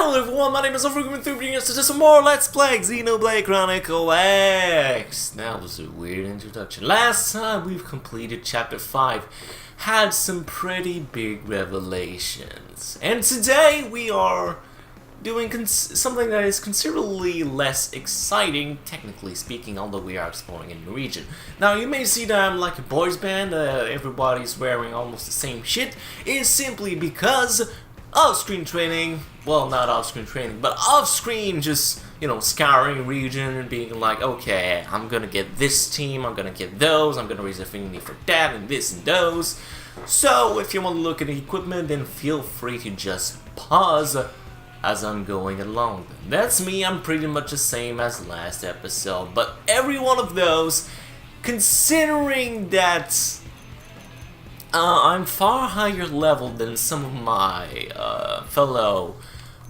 Hello everyone, my name is On Xeno X It, bringing us to some more Let's Play Xenoblade Chronicles X. Now, this is a weird introduction. Last time we've completed Chapter 5, had some pretty big revelations. And today we are doing something that is considerably less exciting, technically speaking, although we are exploring a new region. Now, you may see that I'm like a boys band, everybody's wearing almost the same shit, is simply because off-screen training, well, not off-screen training, but off-screen just, scouring region and being like, okay, I'm gonna get this team, I'm gonna get those, I'm gonna raise affinity for that and this and those. So, if you want to look at the equipment, then feel free to just pause as I'm going along. That's me, I'm pretty much the same as last episode, but every one of those, considering that I'm far higher level than some of my fellow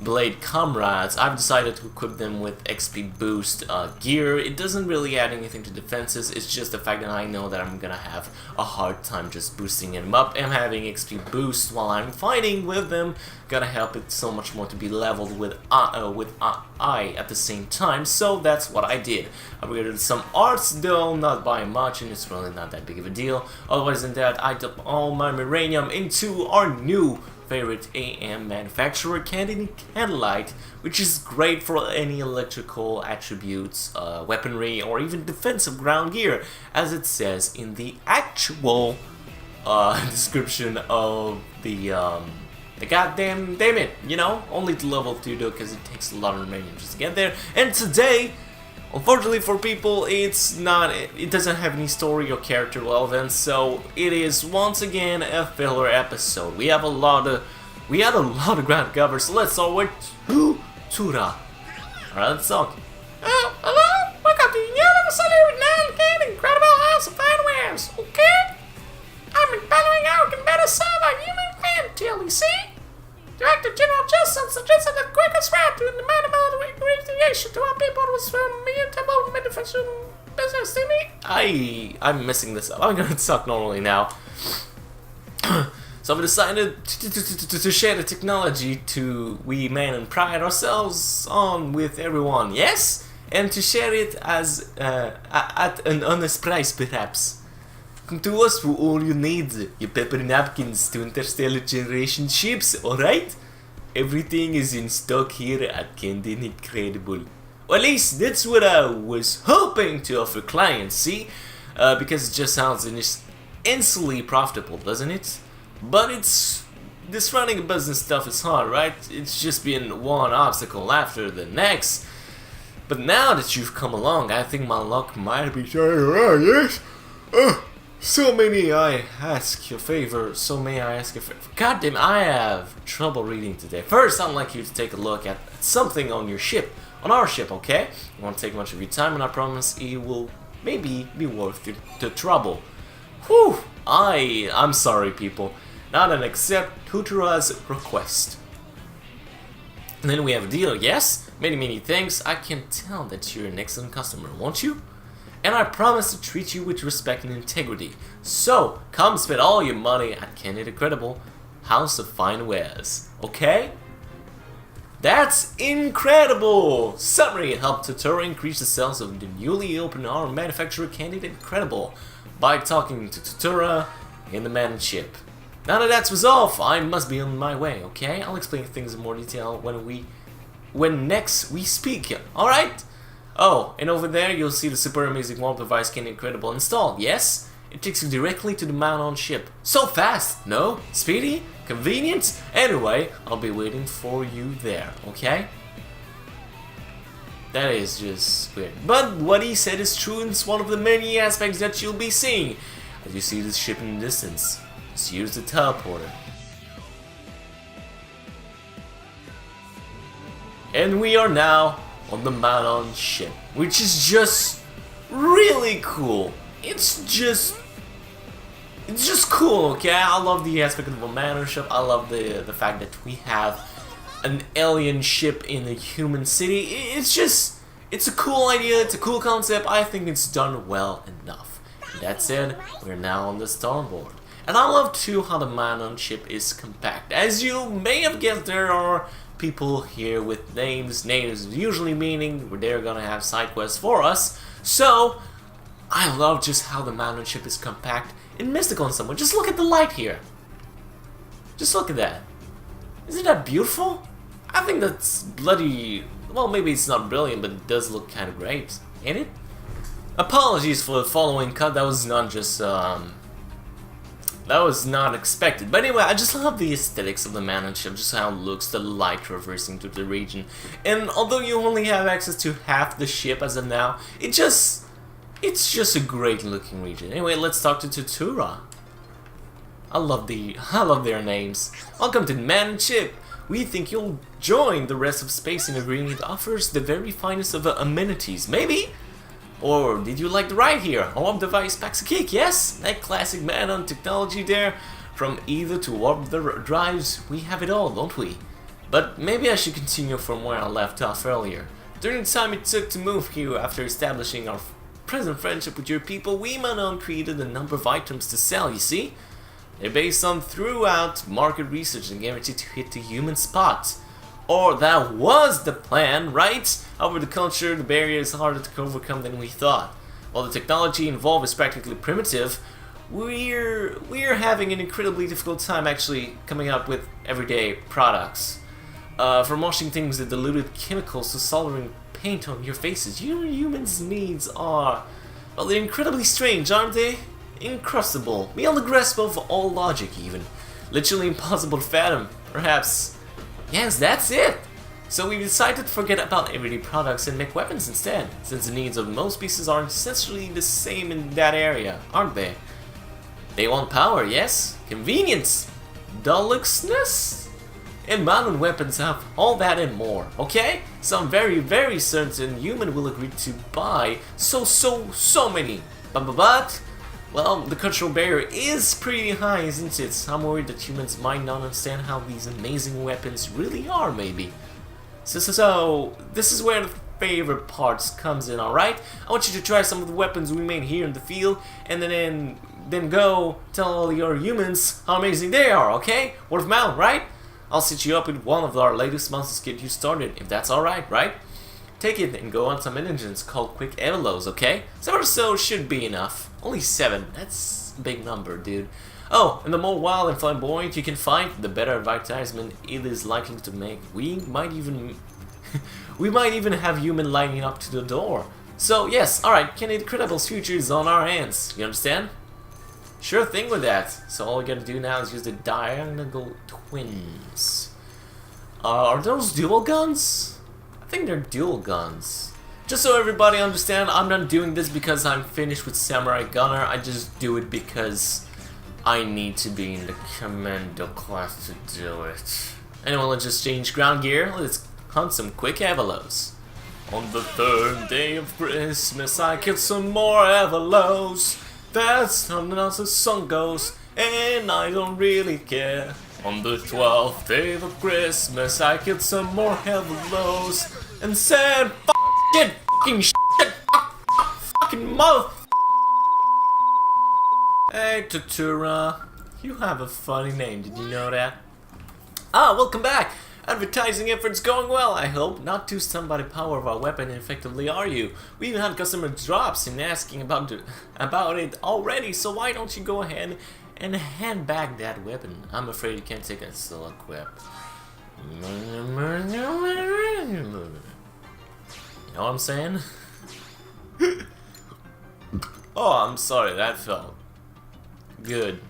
Blade comrades, I've decided to equip them with XP boost gear. It doesn't really add anything to defenses, it's just the fact that I know that I'm gonna have a hard time just boosting them up, and having XP boost while I'm fighting with them gonna help it so much more to be leveled with I at the same time, so that's what I did. I upgraded some arts though, not by much, and it's really not that big of a deal. Otherwise than that, I dumped all my Miranium into our new favorite AM manufacturer, Candlelight, which is great for any electrical attributes, weaponry, or even defensive ground gear, as it says in the actual description of the goddamn, damn it, only to level 2 though, because it takes a lot of remaining just to get there. And today, unfortunately for people, it doesn't have any story or character relevance, so it is once again a filler episode. We had a lot of ground cover, so let's start with Tura. Alright, let's talk. Hello? Welcome to Yellow City with 9 incredible house of fine wares, okay? I'm in bellowing out and better serve a human fan till you see? Director General Justin suggested the quickest route to the military recreation to our people was from mutable manufacturing business, didn't I'm messing this up. I'm gonna talk normally now. So I've decided to share the technology we man and pride ourselves on with everyone, yes? And to share it as at an honest price, perhaps. Come to us for all you need, your paper napkins to interstellar generation ships, alright? Everything is in stock here at Candid Incredible. Or at least that's what I was hoping to offer clients, see? Because it just sounds instantly profitable, doesn't it? But this running a business stuff is hard, right? It's just been one obstacle after the next. But now that you've come along, I think my luck might be turning yes? So may I ask your favor, God damn, I have trouble reading today. First, I'd like you to take a look at something on your ship, on our ship, okay? It won't take much of your time, and I promise it will maybe be worth the trouble. Whew, I'm sorry, people. Now then, accept Tutura's request. And then we have a deal, yes? Many thanks. I can tell that you're an excellent customer, won't you? And I promise to treat you with respect and integrity. So, come spend all your money at Candid Incredible House of Fine Wares, okay? That's incredible! Summary: helped Tutura increase the sales of the newly opened arm manufacturer Candid Incredible by talking to Tutura in the manned ship. Now that that's resolved, I must be on my way, okay? I'll explain things in more detail when next we speak, alright? Oh, and over there you'll see the super amazing warmth device Candid Incredible installed, yes? It takes you directly to the mount on ship. So fast, no? Speedy? Convenient? Anyway, I'll be waiting for you there, okay? That is just weird. But what he said is true, and it's one of the many aspects that you'll be seeing. As you see this ship in the distance, just use the teleporter. And we are now on the Manon ship, which is just really cool. It's just cool, okay? I love the aspect of a Manon ship. I love the fact that we have an alien ship in a human city. It's a cool idea, it's a cool concept. I think it's done well enough. That said, we're now on the starboard. And I love too how the Manon ship is compact. As you may have guessed, there are people here with names. Names usually meaning they're gonna have side quests for us. So, I love just how the mountain ship is compact and mystical in some way. Just look at the light here. Just look at that. Isn't that beautiful? I think that's bloody... Well, maybe it's not brilliant, but it does look kind of great. Ain't it? Apologies for the following cut. That was not just... That was not expected. But anyway, I just love the aesthetics of the mountain ship. Just how it looks, the light traversing through the region. And although you only have access to half the ship as of now, it's just a great looking region. Anyway, let's talk to Tutura. I love their names. Welcome to the mountain ship. We think you'll join the rest of space in agreeing it offers the very finest of amenities. Maybe? Or did you like the ride here? A warp device packs a kick, yes? That classic man on technology there. From either to warp the drives, we have it all, don't we? But maybe I should continue from where I left off earlier. During the time it took to move here after establishing our present friendship with your people, we created a number of items to sell, you see? They're based on throughout market research and guaranteed to hit the human spot. Or that was the plan, right? However, the culture, the barrier is harder to overcome than we thought. While the technology involved is practically primitive, we're having an incredibly difficult time actually coming up with everyday products. From washing things with diluted chemicals to soldering paint on your faces, your humans' needs are, well, they're incredibly strange, aren't they? Incrustable, beyond the grasp of all logic even. Literally impossible to fathom, perhaps. Yes, that's it! So we decided to forget about everyday products and make weapons instead, since the needs of most species are essentially the same in that area, aren't they? They want power, yes? Convenience! Deluxeness? And modern weapons have all that and more, okay? So I'm very, very certain human will agree to buy so many. But well, the cultural barrier is pretty high, isn't it? I'm worried that humans might not understand how these amazing weapons really are, maybe. So this is where the favorite parts comes in, alright? I want you to try some of the weapons we made here in the field, and then go tell all your humans how amazing they are, okay? Word of mouth, right? I'll set you up with one of our latest monsters to get you started, if that's alright, right? Take it and go on some engines called quick evolos, okay? 7 or so should be enough. Only 7, that's a big number, dude. Oh, and the more wild and flamboyant you can find, the better advertisement it is likely to make. We might even have human lining up to the door. So yes, alright, Kenny Incredible's future is on our hands. You understand? Sure thing with that. So all we gotta do now is use the diagonal twins. Are those dual guns? I think they're dual guns. Just so everybody understand, I'm not doing this because I'm finished with Samurai Gunner. I just do it because I need to be in the Commando class to do it. Anyway, let's just change ground gear. Let's hunt some quick evolos. On the 3rd day of Christmas, I killed some more evolos. That's how the song goes, and I don't really care. On the 12th day of Christmas, I killed some more evolos and said, fucking shit, fucking mouth. Hey, Tutura, you have a funny name, did you know that? Ah, welcome back! Advertising efforts going well, I hope. Not too stunned by the power of our weapon, effectively, are you? We even had customer drops in asking about it already, so why don't you go ahead and hand back that weapon? I'm afraid you can't take a solo equip. You know what I'm saying? Oh, I'm sorry, that felt good.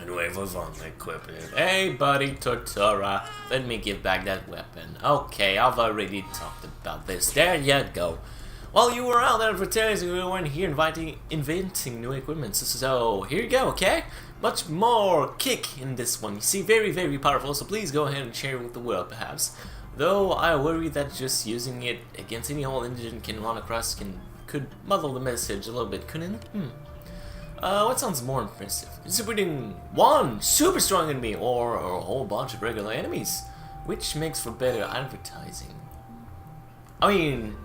Anyway, move on, equip it. Hey, buddy, Tortora, let me give back that weapon. Okay, I've already talked about this. There you go. While you were out advertising, we weren't here inventing new equipment. So here you go, okay? Much more kick in this one. You see, very, very powerful. So please go ahead and share it with the world, perhaps. Though I worry that just using it against any old engine can run across could muddle the message a little bit, couldn't it? What sounds more impressive? Distributing one super strong enemy or a whole bunch of regular enemies, which makes for better advertising. I mean,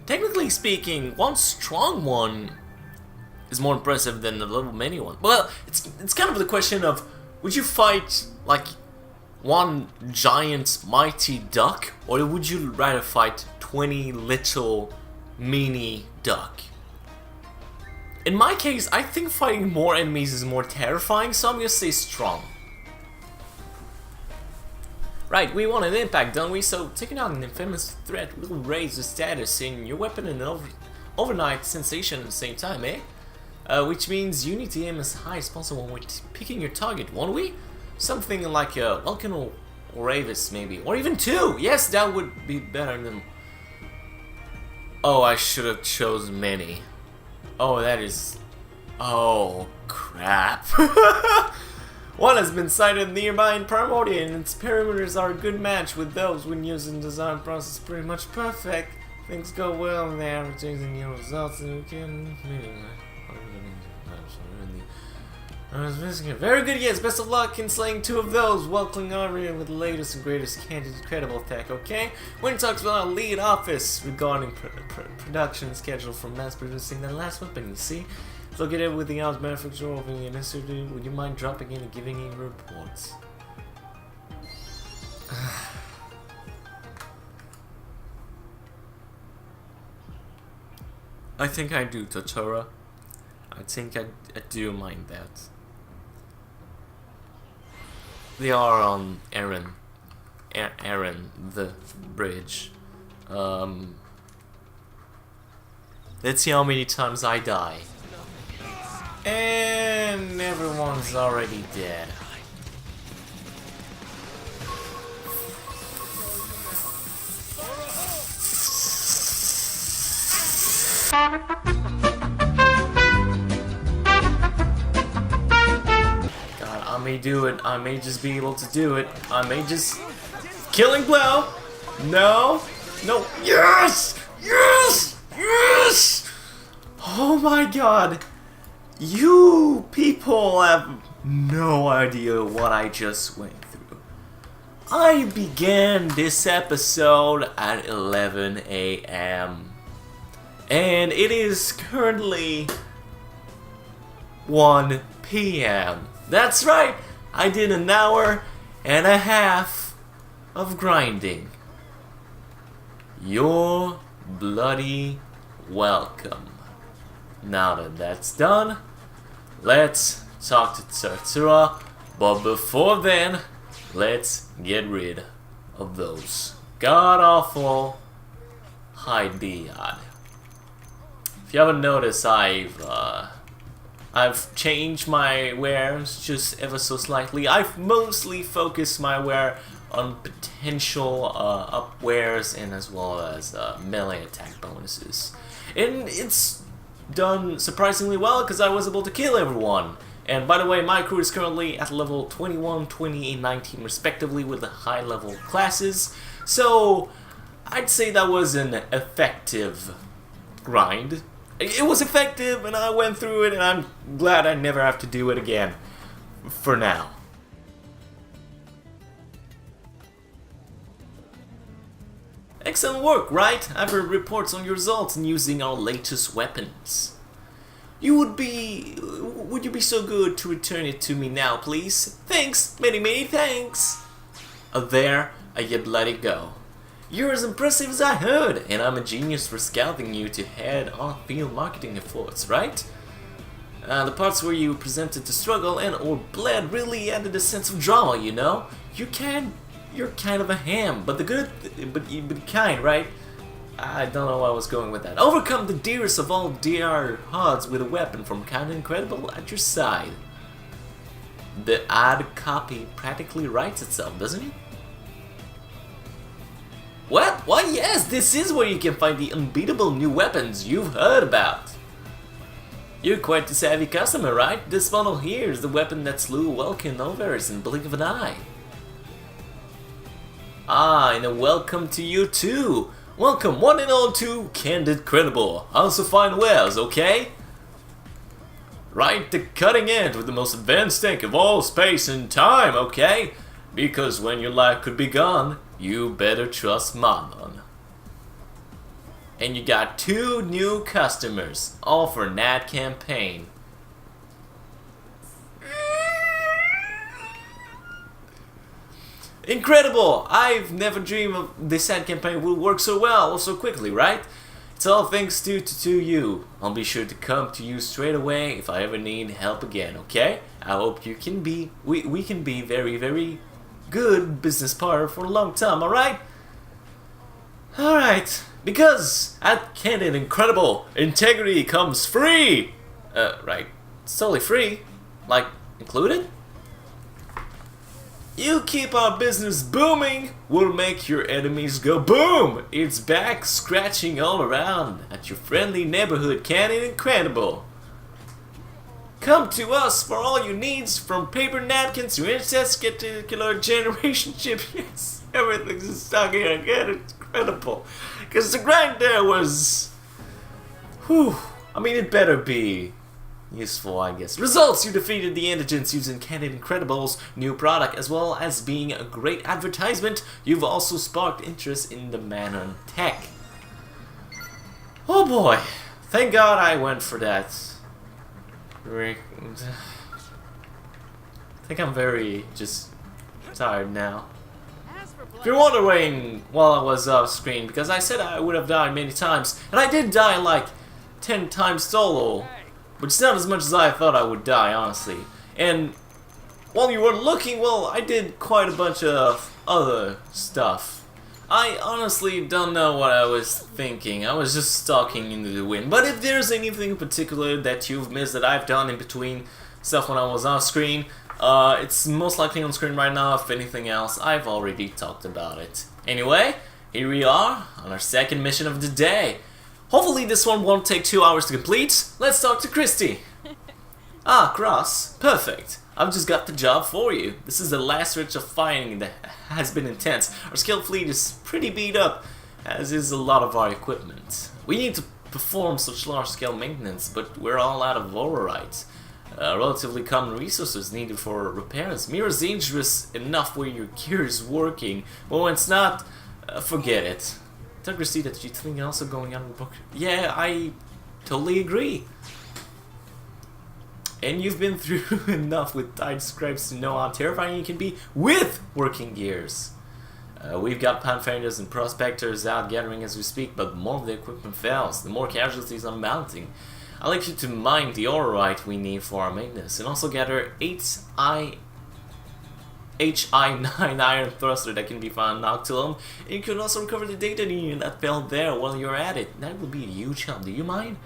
technically speaking, one strong one is more impressive than a little mini one. Well, it's kind of the question of, would you fight like one giant mighty duck, or would you rather fight 20 little mini duck? In my case, I think fighting more enemies is more terrifying, so I'm gonna say strong. Right, we want an impact, don't we? So taking out an infamous threat will raise the status in your weapon and an overnight sensation at the same time, eh? Which means you need to aim as high as possible when picking your target, won't we? Something like a Vulcan or Avis, maybe. Or even 2! Yes, that would be better than... Oh, I should have chosen many. Oh, that is... Oh, crap. One has been sighted nearby in Primordia, and its perimeters are a good match with those when using the design process pretty much perfect. Things go well in there, changing your results, and you can... Very good, yes. Best of luck in slaying 2 of those. Welcoming Aria with the latest and greatest incredible tech, okay? When talks about our lead office regarding production schedule for mass producing the last weapon, you see? Look at it with the odds manufacturer of the institute. Would you mind dropping in and giving in reports? I think I do, Totoro. I think I do mind that. They are on Aaron, the bridge. Let's see how many times I die. And everyone's already dead. I may do it. I may just be able to do it. I may just... Killing blow! No! No! Yes! Yes! Yes! Oh my god! You people have no idea what I just went through. I began this episode at 11 a.m. and it is currently 1 p.m. That's right, I did an hour and a half of grinding. You're bloody welcome. Now that that's done, let's talk to Tsutsura, but before then, let's get rid of those god-awful Hydead. If you haven't noticed, I've changed my wares just ever so slightly. I've mostly focused my wear on potential up wares and as well as melee attack bonuses. And it's done surprisingly well because I was able to kill everyone. And by the way, my crew is currently at level 21, 20, and 19 respectively with the high level classes. So I'd say that was an effective grind. It was effective and I went through it and I'm glad I never have to do it again. For now. Excellent work, right? I've heard reports on your results in using our latest weapons. Would you be so good to return it to me now, please? Thanks, many thanks. There you bloody go. You're as impressive as I heard, and I'm a genius for scouting you to head on field marketing efforts, right? The parts where you presented the struggle and or bled really added a sense of drama, you know? You're kind of a ham, but but kind, right? I don't know where I was going with that. Overcome the dearest of all dear odds with a weapon from kind of incredible at your side. The ad copy practically writes itself, doesn't it? What? Why yes, this is where you can find the unbeatable new weapons you've heard about. You're quite the savvy customer, right? This model here is the weapon that slew Welkin Overs in the blink of an eye. Ah, and a welcome to you too. Welcome one and all to Candid Credible, House of Fine Wares, okay? Right, the cutting edge with the most advanced tech of all space and time, okay? Because when your life could be gone, you better trust Marlon. And you got 2 new customers, all for Nat campaign. Incredible! I've never dreamed of this ad campaign would work so well or so quickly, right? It's all thanks to you. I'll be sure to come to you straight away if I ever need help again, okay? I hope you can be, we can be very, very good business partner for a long time, alright? Alright, because at Canon Incredible, integrity comes free! Right, it's totally free. Like, included? You keep our business booming, we'll make your enemies go boom! It's back scratching all around at your friendly neighborhood Canon Incredible. Come to us for all your needs, from paper napkins to interstellar generation chips. Yes, everything's in stock here again. It's incredible. Because the grind there was... Whew. I mean, it better be useful, I guess. Results! You defeated the indigents using Canon Incredible's new product, as well as being a great advertisement. You've also sparked interest in the man on tech. Oh boy. Thank God I went for that. I think I'm very just tired now. If you're wondering while I was off screen, because I said I would have died many times, and I did die like 10 times solo, but it's not as much as I thought I would die, honestly. And while you were looking, well, I did quite a bunch of other stuff. I honestly don't know what I was thinking. I was just stalking into the wind. But if there's anything in particular that you've missed that I've done in between stuff when I was off screen, it's most likely on screen right now. If anything else, I've already talked about it. Anyway, here we are on our second mission of the day. Hopefully this one won't take 2 hours to complete. Let's talk to Christy. Ah, Cross. Perfect. I've just got the job for you. This is the last stretch of fighting that has been intense. Our skilled fleet is pretty beat up, as is a lot of our equipment. We need to perform such large-scale maintenance, but we're all out of overrides. Relatively common resources needed for repairs. Mirror's dangerous enough where your gear is working, but when it's not, forget it. Tell Christy that you think also going on in the book. Yeah, I totally agree. And you've been through enough with tight scripts to know how terrifying you can be with working gears. We've got panfinders and prospectors out gathering as we speak, but more of the equipment fails, the more casualties are mounting. I'd like you to mine the ororite we need for our maintenance, and also gather HI9 iron thruster that can be found in Noctilum. And you can also recover the data union that fell there while you're at it. That would be a huge help. Do you mind?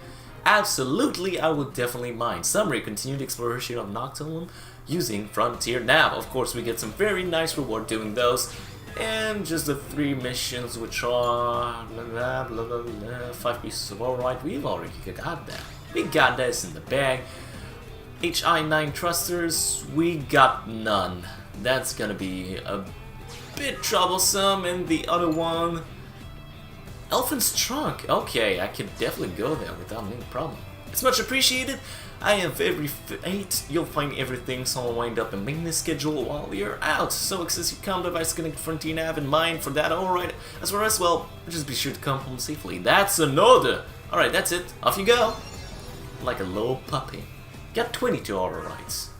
Absolutely, I would definitely mind. Summary: continued exploration of Noctilum using Frontier Nav. Of course, we get some very nice reward doing those. And just the 3 missions, which are 5 pieces of ororite. We've already got that. We got this in the bag. HI9 thrusters, we got none. That's gonna be a bit troublesome. And the other one, Elephant's Trunk. Okay, I could definitely go there without any problem. It's much appreciated. I have every fate. You'll find everything all wind up and maintenance schedule while you're out. So access your comm device connected Frontier Nav in mind for that. Alright, as for us, well, just be sure to come home safely. That's an order. Alright, that's it. Off you go. Like a little puppy. Got 22 ororites.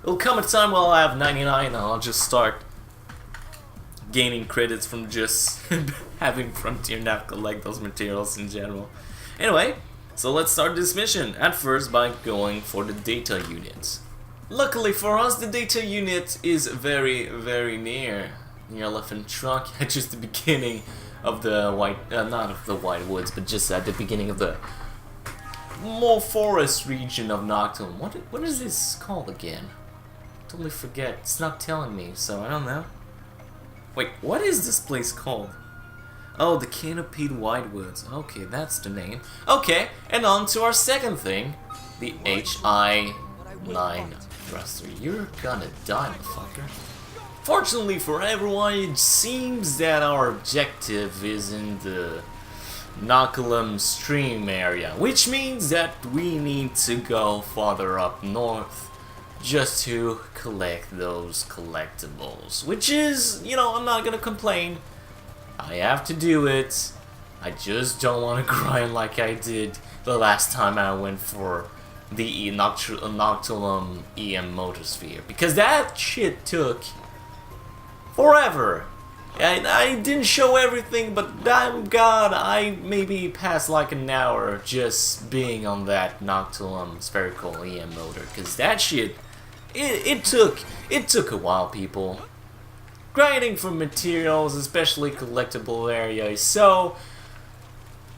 It'll come a time while I have 99 and I'll just start gaining credits from just having Frontier Nav collect those materials in general. Anyway, so let's start this mission, at first by going for the data unit. Luckily for us, the data unit is very, very near the Elephant Trunk, at just the beginning of the not of the White Woods, but just at the beginning of the more forest region of Noctilum. What is this called again? Totally forget. It's not telling me, so I don't know. Wait, what is this place called? Oh, the Canopied White Woods. Okay, that's the name. Okay, and on to our second thing, the HI9 thruster. You're gonna die, motherfucker. Fortunately for everyone, it seems that our objective is in the Noctilum stream area, which means that we need to go farther up north just to collect those collectibles, which is, you know, I'm not gonna complain. I have to do it. I just don't want to grind like I did the last time I went for the Noctilum EM Motosphere, because that shit took forever. And I didn't show everything, but damn God, I maybe passed like an hour just being on that Noctilum spherical EM motor, cause that shit, it took a while, people. Grinding for materials, especially collectible areas, so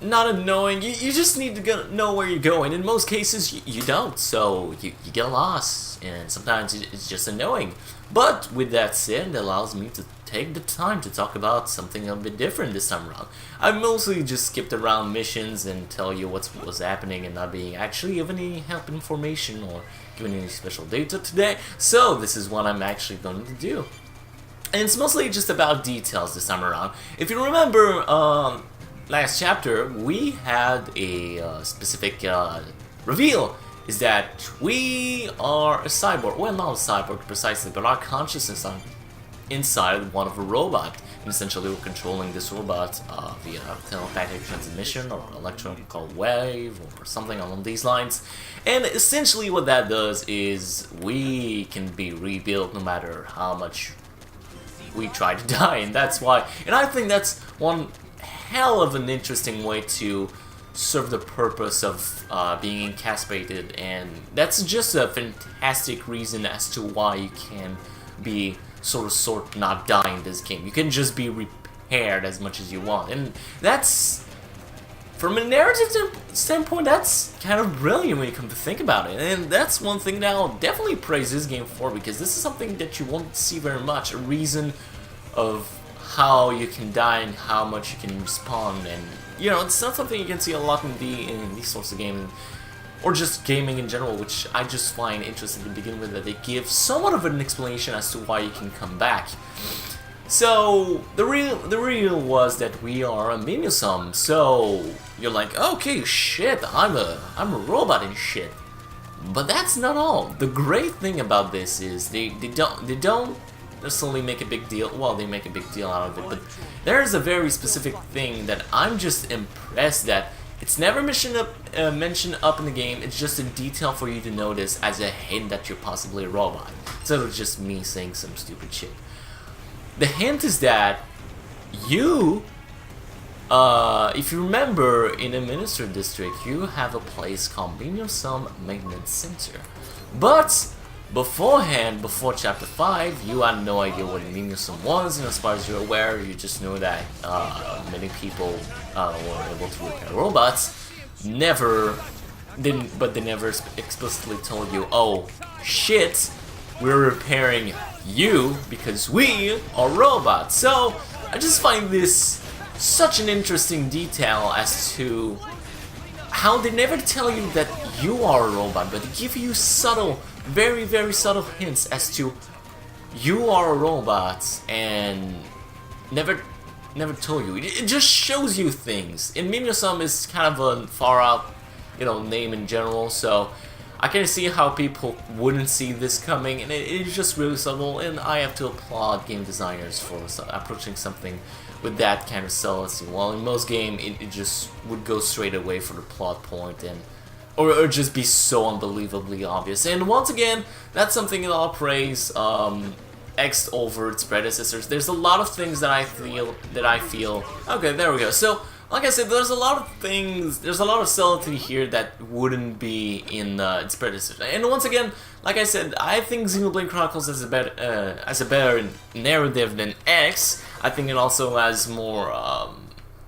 not annoying. You just need to know where you're going. In most cases, you don't, so you get lost, and sometimes it's just annoying. But with that said, it allows me to take the time to talk about something a bit different this time around. I mostly just skipped around missions and tell you what was happening and not being actually given any help information or given any special data today, so this is what I'm actually going to do. And it's mostly just about details this time around. If you remember, last chapter, we had a specific reveal, is that we are a cyborg. Well, not a cyborg precisely, but our consciousness inside one of a robot. And essentially we're controlling this robot via telepathic transmission or electrical wave or something along these lines. And essentially what that does is we can be rebuilt no matter how much we try to die, and that's why. And I think that's one hell of an interesting way to serve the purpose of being incapacitated, and that's just a fantastic reason as to why you can be sort of not die in this game. You can just be repaired as much as you want, and that's, from a narrative standpoint, that's kind of brilliant when you come to think about it. And that's one thing that I'll definitely praise this game for, because this is something that you won't see very much, a reason of how you can die and how much you can respawn. And you know, it's not something you can see a lot in these sorts of games, or just gaming in general, which I just find interesting to begin with, that they give somewhat of an explanation as to why you can come back. So the real was that we are a Minusum. So you're like, okay, shit, I'm a robot and shit. But that's not all. The great thing about this is they don't necessarily make a big deal. Well, they make a big deal out of it, but there's a very specific thing that I'm just impressed that it's never mentioned up in the game. It's just a detail for you to notice as a hint that you're possibly a robot, instead of just me saying some stupid shit. The hint is that you, if you remember, in the Minister District, you have a place called Minusum Maintenance Center. But beforehand, before Chapter 5, you had no idea what Minusum was, and as far as you're aware, you just know that many people were able to repair robots. But they never explicitly told you, oh shit, we're repairing you because we are robots. So I just find this such an interesting detail as to how they never tell you that you are a robot, but they give you subtle, very, very subtle hints as to you are a robot, and never told you. It just shows you things. And Minusum is kind of a far out, name in general, so I can see how people wouldn't see this coming, and it's just really subtle, and I have to applaud game designers for approaching something with that kind of subtlety. While in most games, it just would go straight away for the plot point, or just be so unbelievably obvious. And once again, that's something that I'll praise X over its predecessors. There's a lot of things that I feel. Okay, there we go. So, like I said, there's a lot of subtlety here that wouldn't be in its predecessor. And once again, like I said, I think Xenoblade Chronicles has a better narrative than X. I think it also has more,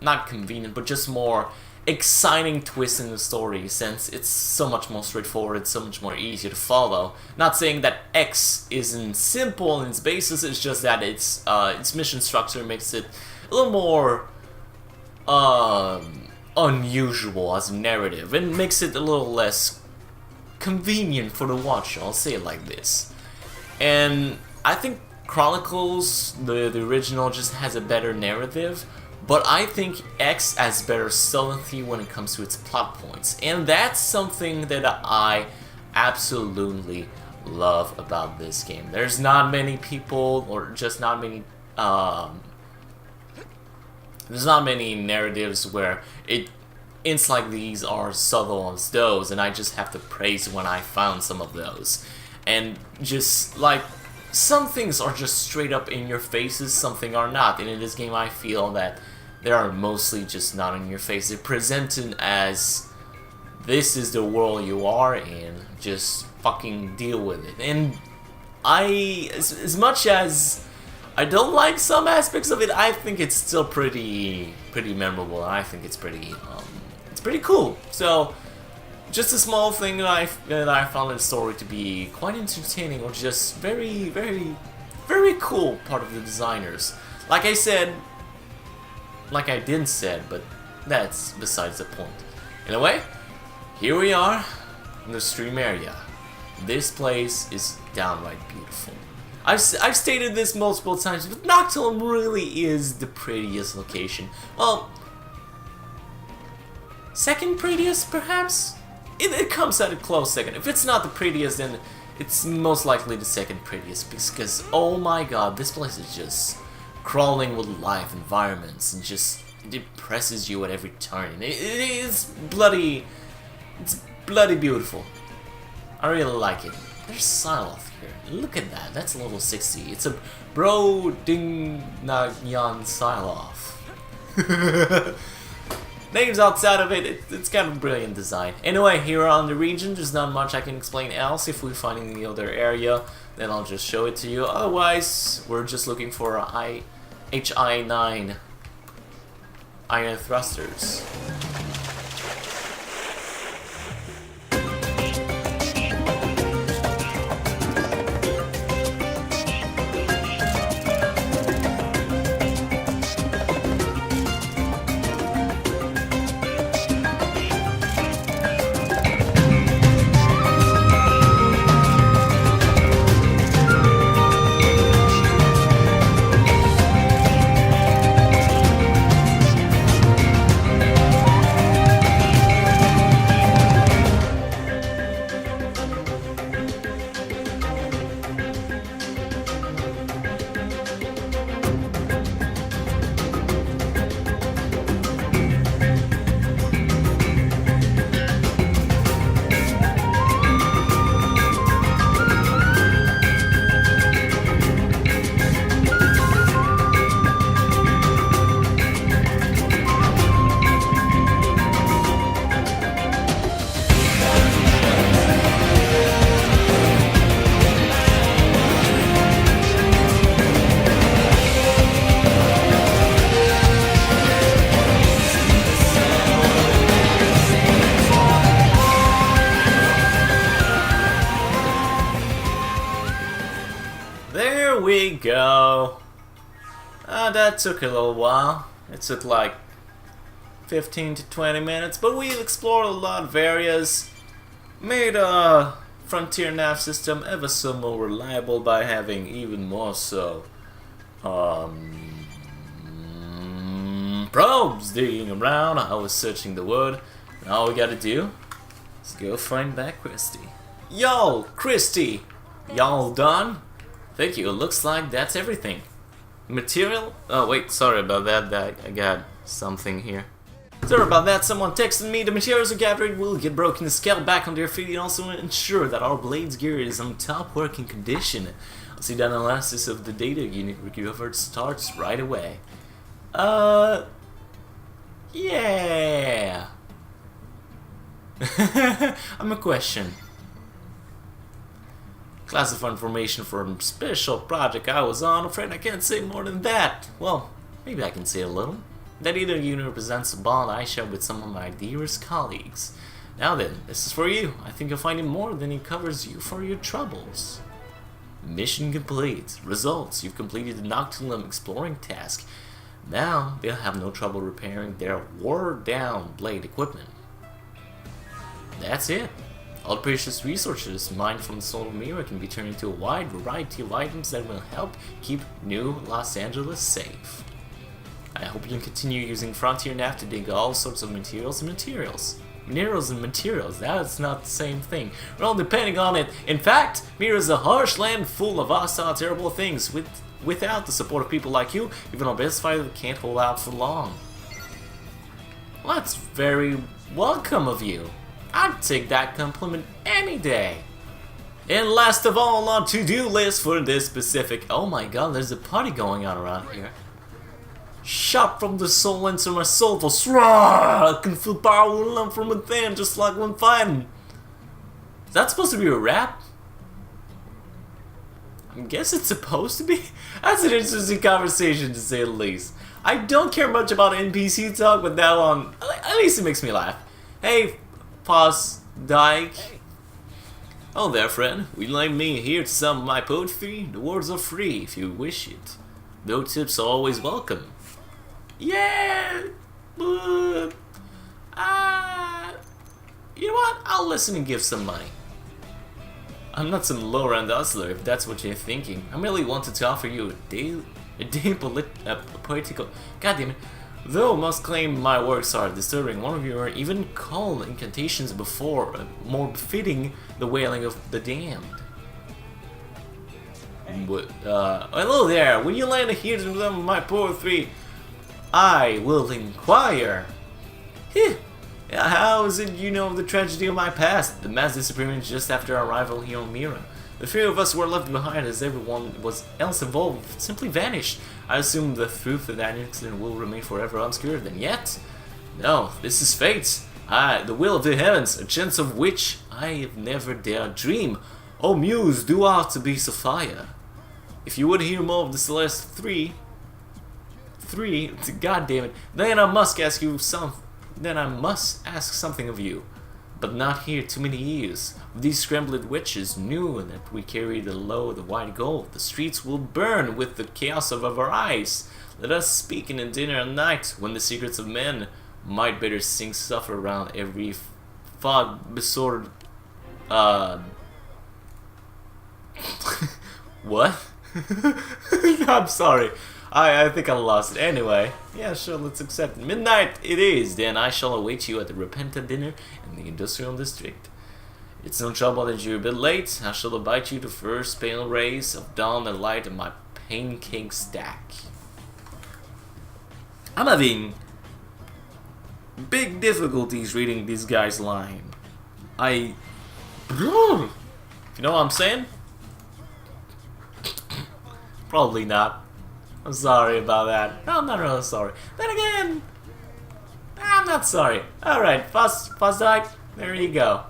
not convenient, but just more exciting twist in the story, since it's so much more straightforward, it's so much more easier to follow. Not saying that X isn't simple in its basis, it's just that its mission structure makes it a little more unusual as a narrative, and makes it a little less convenient for the watcher, I'll say it like this. And I think Chronicles, the original, just has a better narrative, but I think X has better subtlety when it comes to its plot points, and that's something that I absolutely love about this game. There's not many people, or just not many, there's not many narratives where hints like these are subtle as those, and I just have to praise when I found some of those. And just like some things are just straight up in your faces, some things are not. And in this game I feel that they are mostly just not in your face. They're presented as this is the world you are in, just fucking deal with it. And as much as I don't like some aspects of it, I think it's still pretty memorable. I think it's pretty cool. So just a small thing that I found in the story to be quite entertaining, or just very cool part of the designers. Like I didn't said, but that's besides the point. Anyway, here we are in the stream area. This place is downright beautiful. I've stated this multiple times, but Noctilum really is the prettiest location. Well, second prettiest, perhaps? It comes at a close second. If it's not the prettiest, then it's most likely the second prettiest, because, oh my god, this place is just crawling with live environments, and just, it impresses you at every turn. It's bloody beautiful. I really like it. There's Siloth here. Look at that. That's level 60. It's a Bro Ding Nagyan Siloth. Names outside of it, it's kind of a brilliant design. Anyway, here on the region, there's not much I can explain else. If we find in the other area, then I'll just show it to you. Otherwise, we're just looking for HI9 iron thrusters. There we go. That took a little while. It took like 15 to 20 minutes, but we've explored a lot of areas, made a frontier nav system ever so more reliable by having even more so probes digging around. I was searching the word, and all we gotta do is go find back Christy. Y'all, Christy, y'all done? Thank you. It looks like that's everything. Material? Oh wait, sorry about that. I got something here. Sorry about that. Someone texted me. The materials we gathered will get broken to scale back on their feet, and also ensure that our blade's gear is on top working condition. I'll see that analysis of the data unit recovered starts right away. Yeah. I'm a question. Classified information for a special project I was on. Afraid I can't say more than that. Well, maybe I can say a little. That data unit represents a bond I share with some of my dearest colleagues. Now then, this is for you. I think you'll find it more than it covers you for your troubles. Mission complete. Results. You've completed the Noctilum exploring task. Now, they'll have no trouble repairing their wore-down blade equipment. That's it. All precious resources mined from the solar mirror can be turned into a wide variety of items that will help keep New Los Angeles safe. I hope you can continue using Frontier Nav to dig all sorts of minerals and materials. That's not the same thing. We're all depending on it. In fact, Mirror is a harsh land full of hostile, terrible things. Without the support of people like you, even our best fighter can't hold out for long. Well, that's very welcome of you. I'd take that compliment any day. And last of all on to-do list for this specific... Oh my god, there's a party going on around here. Shot from the soul into my soul for I can feel power love from within just like when fighting. Is that supposed to be a rap? I guess it's supposed to be. That's an interesting conversation to say the least. I don't care much about NPC talk, but that one, at least it makes me laugh. Hey, Pause Dyke. Oh there, friend. Would you like me here to sum my poetry? The words are free if you wish it. No tips are always welcome. Yeah! You know what? I'll listen and give some money. I'm not some low-rent hustler, if that's what you're thinking. I merely wanted to offer you a poetical... God damn it. Though must claim my works are disturbing, one of your even called incantations before, more befitting the wailing of the damned. But, hello there, will you lend a ear to some of my poetry? I will inquire. Heh. How is it you know of the tragedy of my past? The mass disappearance just after our arrival here on Mira. The three of us were left behind as everyone else involved simply vanished. I assume the truth of that incident will remain forever obscured, and yet... No, this is fate. The will of the heavens, a chance of which I have never dared dream. O muse, do aught to be Sophia. If you would hear more of the Celeste three, god damn it, then I must ask something of you. But not here too many years. These scrambled witches knew that we carry the white gold. The streets will burn with the chaos of our eyes. Let us speak in a dinner at night, when the secrets of men might better suffer around every fog besorted. What? I'm sorry. I think I lost it. Anyway, yeah, sure, let's accept it. Midnight it is, then I shall await you at the Repenta dinner in the industrial district. It's no trouble that you're a bit late. I shall invite you to first pale rays of dawn and light in my pancake stack. I'm having big difficulties reading this guy's line. You know what I'm saying? Probably not. I'm sorry about that. No, I'm not really sorry. Then again, I'm not sorry. Alright, Fosdyke, there you go.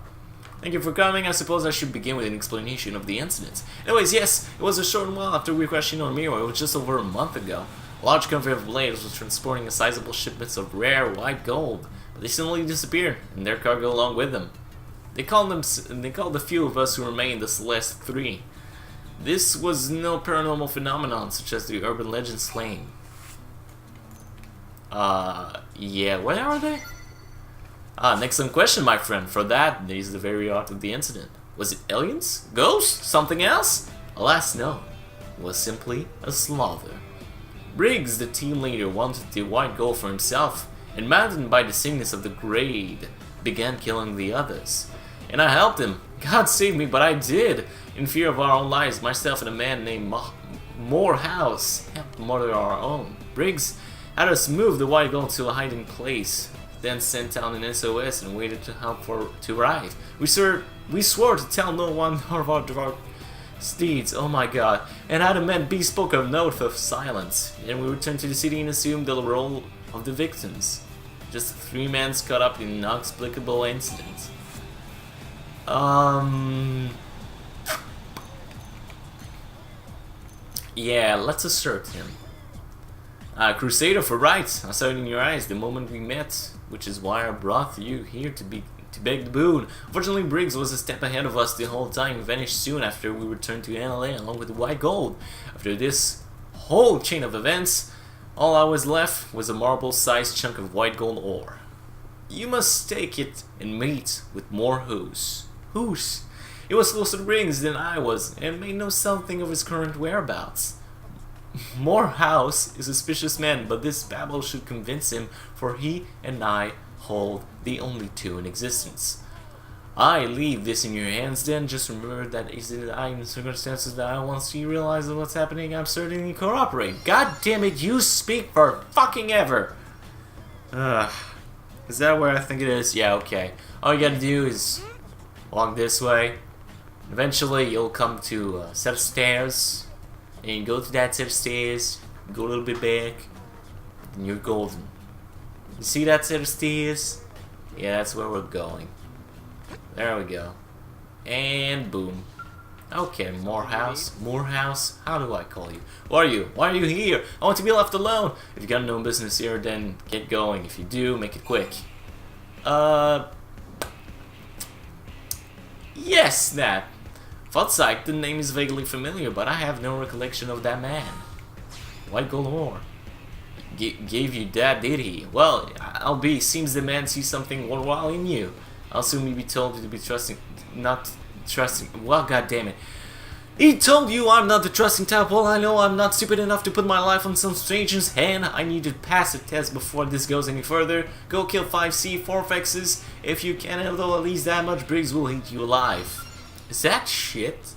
Thank you for coming. I suppose I should begin with an explanation of the incident. Anyways, yes, it was a short while after we crashed in on Miro. It was just over a month ago. A large company of blades was transporting a sizable shipments of rare white gold, but they suddenly disappeared, and their cargo along with them. They called the few of us who remained the Celeste 3. This was no paranormal phenomenon such as the urban legends claim. Yeah, where are they? An excellent question, my friend. For that is the very heart of the incident. Was it aliens? Ghosts? Something else? Alas, no. It was simply a slaughter. Briggs, the team leader, wanted the white gold for himself, and maddened by the sickness of the grade, began killing the others. And I helped him. God save me, but I did. In fear of our own lives, myself and a man named Morehouse helped murder our own. Briggs had us move the white gold to a hiding place, then sent out an SOS and waited to help to arrive. We swore to tell no one of our dark deeds, oh my god, and had a man bespoke an oath of silence. And we returned to the city and assumed the role of the victims. Just 3 men caught up in an inexplicable incident. Yeah, let's assert him. Crusader for rights. I saw it in your eyes the moment we met, which is why I brought you here to beg the boon. Fortunately, Briggs was a step ahead of us the whole time, vanished soon after we returned to NLA along with the white gold. After this whole chain of events, all I was left was a marble-sized chunk of white gold ore. You must take it and meet with more Who's. He was closer to Briggs than I was, and made no something of his current whereabouts. Morehouse is a suspicious man, but this babble should convince him, for he and I hold the only 2 in existence. I leave this in your hands then. Just remember that is it in circumstances that I once you realize that what's happening, I'm certainly cooperate. God damn it, you speak for fucking ever! Is that where I think it is? Yeah, okay. All you gotta do is walk this way, Eventually, you'll come to a set of stairs, and you go to that set of stairs, go a little bit back, and you're golden. You see that set of stairs? Yeah, that's where we're going. There we go. And boom. Okay, Morehouse. Morehouse? How do I call you? Who are you? Why are you here? I want to be left alone. If you got no business here, then get going. If you do, make it quick. Yes, that. Futsike, the name is vaguely familiar, but I have no recollection of that man. White Golomor. Gave you that, did he? Well, I'll be. Seems the man sees something worthwhile in you. I'll soon be told to be trusting, not trusting. Well, goddammit. He told you I'm not the trusting type. Well, I know I'm not stupid enough to put my life on some stranger's hand. I need to pass a test before this goes any further. Go kill 5C, 4Fexes. If you can handle at least that much, Briggs will eat you alive. Is that shit?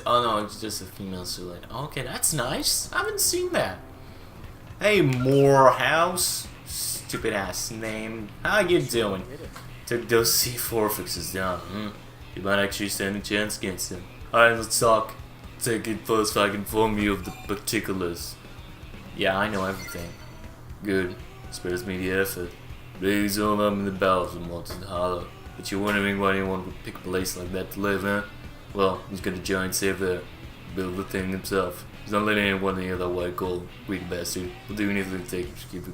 Oh no, it's just a female silhouette. Okay, that's nice. I haven't seen that. Hey, Morehouse. Stupid ass name. How you doing? Took those C4 fixes down. You might actually stand a chance against them. Alright, let's talk. Take it first so I can inform you of the particulars. Yeah, I know everything. Good. Spares me the effort. Briggs home up in the bowels of Molten Hollow. But you're wondering why anyone would pick a place like that to live, huh? Well, he's got a giant safe there. Build the thing himself. He's not letting anyone near that white gold. Greedy bastard. Will do anything to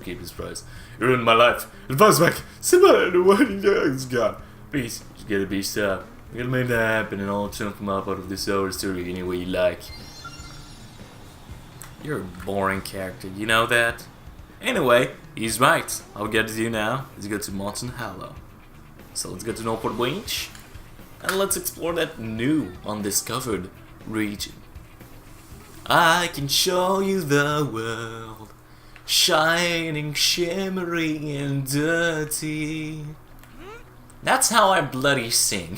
keep his price. You ruined my life. Advance back. Somebody know what he does, God. Please, just get a beast up. I'm gonna make that happen and I'll chunk him up out of this hour story any way you like. You're a boring character, you know that? Anyway, he's right. All we got to do now is go to Molten Hollow. So let's go to Northport Winch and let's explore that new, undiscovered region. I can show you the world, shining, shimmering, and dirty. That's how I bloody sing.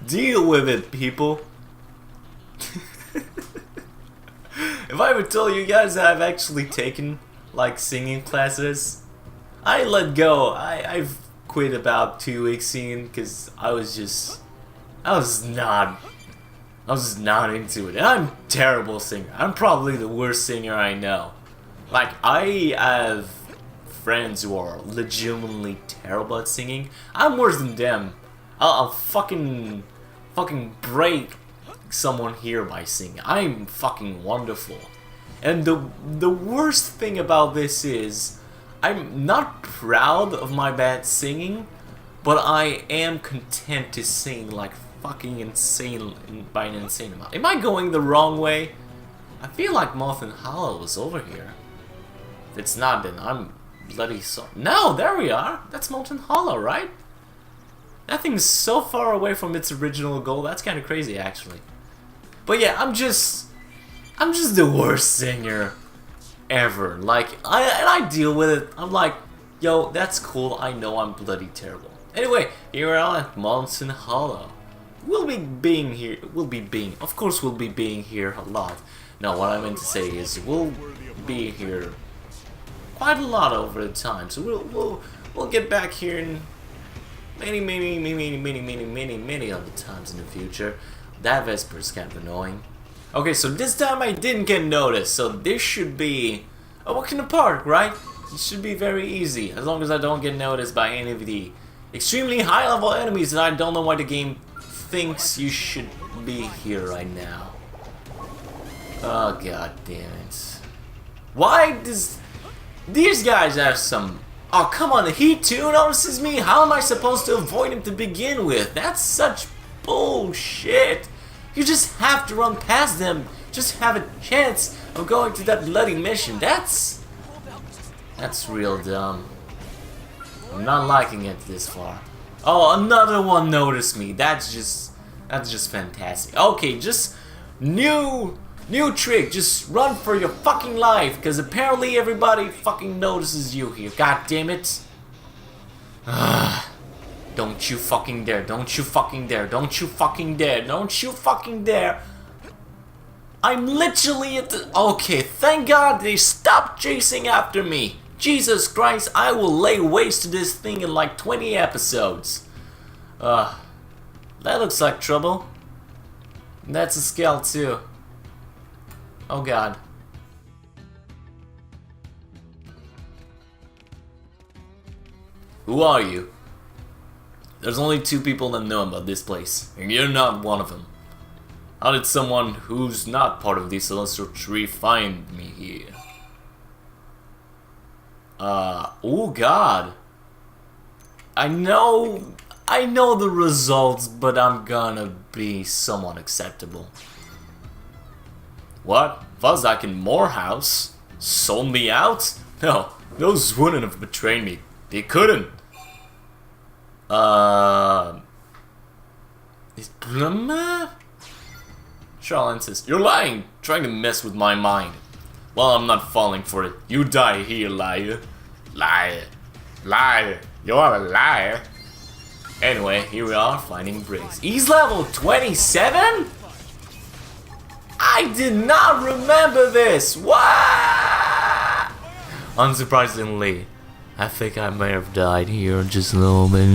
Deal with it, people. If I ever told you guys that I've actually taken, like, singing classes, I let go. I've quit about 2 weeks in because I was not into it. And I'm a terrible singer. I'm probably the worst singer I know. Like, I have friends who are legitimately terrible at singing. I'm worse than them. I'll fucking break someone here by singing. I'm fucking wonderful. And the worst thing about this is I'm not proud of my bad singing, but I am content to sing like fucking insane by an insane amount. Am I going the wrong way? I feel like Molten Hollow is over here. If it's not, then I'm bloody so. No, there we are. That's Molten Hollow, right? That thing's so far away from its original goal. That's kind of crazy, actually. But yeah, I'm just the worst singer ever. Like, I deal with it. I'm like, yo, that's cool. I know I'm bloody terrible. Anyway, here we are at Molten Hollow. Of course we'll be being here a lot. No, what I meant to say is we'll be here quite a lot over the time. So we'll get back here in many other times in the future. That Vesper is kind of annoying. Okay, so this time I didn't get noticed, so this should be a walk in the park, right? It should be very easy, as long as I don't get noticed by any of the extremely high level enemies that I don't know why the game thinks you should be here right now. Oh, god damn it. Why does these guys have some... Oh, come on, he too notices me? How am I supposed to avoid him to begin with? That's such bullshit. You just have to run past them. Just have a chance of going to that bloody mission. That's real dumb. I'm not liking it this far. Oh, another one noticed me. That's just fantastic. Okay, just new trick. Just run for your fucking life, because apparently everybody fucking notices you here. God damn it. Don't you fucking dare. Don't you fucking dare. Don't you fucking dare. Don't you fucking dare. I'm literally at the... Okay, thank God they stopped chasing after me. Jesus Christ, I will lay waste to this thing in like 20 episodes. Let That looks like trouble. That's a scale too. Oh god. Who are you? There's only 2 people that know about this place, and you're not one of them. How did someone who's not part of the Celestial Tree find me here? Oh god. I know the results, but I'm gonna be somewhat acceptable. What? Fuzdak in Morehouse? Sold me out? No, those wouldn't have betrayed me. They couldn't. Is Bluma? Charles insists. You're lying, trying to mess with my mind. Well, I'm not falling for it. You die here, liar. Liar. Liar. You're a liar. Anyway, here we are, finding Briggs. He's level 27? I did not remember this! What? Unsurprisingly, I think I may have died here just a little bit.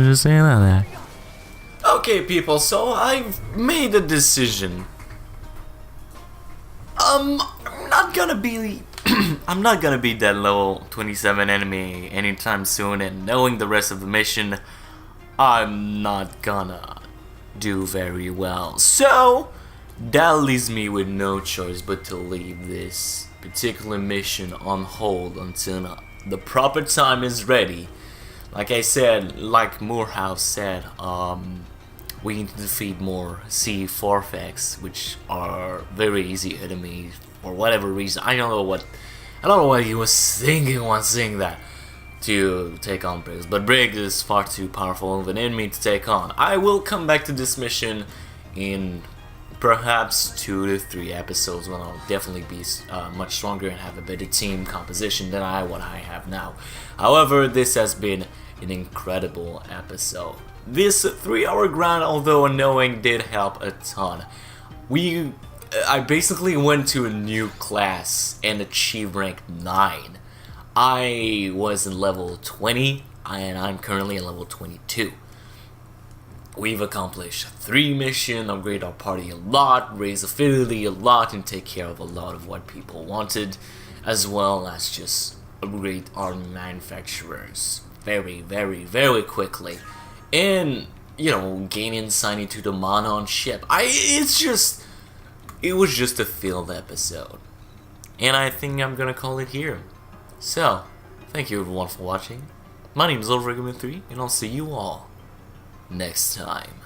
Just saying that. Okay, people, so I've made a decision. I'm not gonna be I'm not gonna be that level 27 enemy anytime soon, and knowing the rest of the mission, I'm not gonna do very well. So that leaves me with no choice but to leave this particular mission on hold until the proper time is ready. Like I said, like Morehouse said, we need to defeat more C4X, which are very easy enemies for whatever reason. I don't know what he was thinking when saying that to take on Briggs, but Briggs is far too powerful of an enemy to take on. I will come back to this mission in perhaps 2 to 3 episodes when I'll definitely be much stronger and have a better team composition than what I have now. However, this has been an incredible episode. This 3-hour grind, although annoying, did help a ton. I basically went to a new class and achieved rank 9. I was in level 20 and I'm currently in level 22. We've accomplished 3 missions, upgrade our party a lot, raise affinity a lot, and take care of a lot of what people wanted, as well as just upgrade our manufacturers very, very, very quickly. And, you know, gain insight into the Monon ship. It was just a failed episode. And I think I'm gonna call it here. So, thank you everyone for watching. My name is Overgamer3, and I'll see you all next time.